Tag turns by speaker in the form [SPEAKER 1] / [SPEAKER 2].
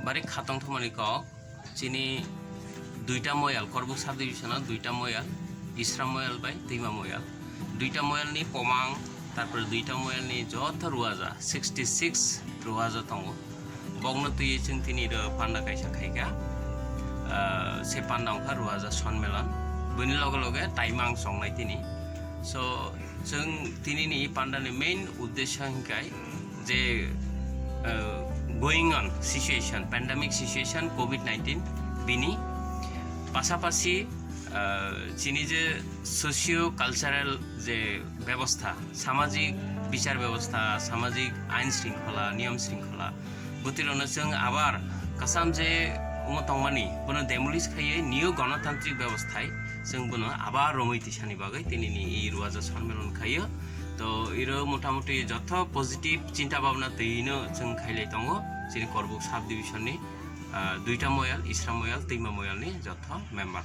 [SPEAKER 1] বারে খাতং থমানি কক চিনি দুইটা ময়াল করবুক সাব ডিভিশনাল দুইটা ময়াল ইসরা ময়াল বাই তৈমা ময়াল দুইটা ময়াল নি পমাং তারপরে দুইটা ময়াল নি যত রুয়াজা 66 রুয়াজা দङ বগ্ন তুই जों তিনি পান্ডা কাইসা খাইকা সে পান্ডা অংখা রুয়াজা সন্মেলন বনি লগে লগে টাইমাং সংनाय তিনি সো जों তিনিনি পান্ডাनि মেইন উদ্দেশ্য হিংকাই যে going on situation pandemic situation COVID-19 বিনি পাশাপাশি চিনি যে সোশিও কালচারাল যে ব্যবস্থা সামাজিক বিচার ব্যবস্থা সামাজিক আইন শৃঙ্খলা নিয়ম শৃঙ্খলা বুতিরनो जों আবার কাসাম যে উমতংমানি বনো ডেমোলিশ খাইয়ে নিউ গণতান্ত্রিক ব্যবস্থায় जों বনো আবার রমৈতিসানি বাগৈ তিনিনি এই রুয়াজা সম্মেলন খাইयो তো ইরো মোটামুটি যত পজিটিভ চিন্তা ভাবনা তৈनो जों খাইলাই দङ যিনি করবুক সাব ডিভিশননি দুইটা ময়াল ইসরা ময়াল তৈমা ময়ালনি যত মেম্বার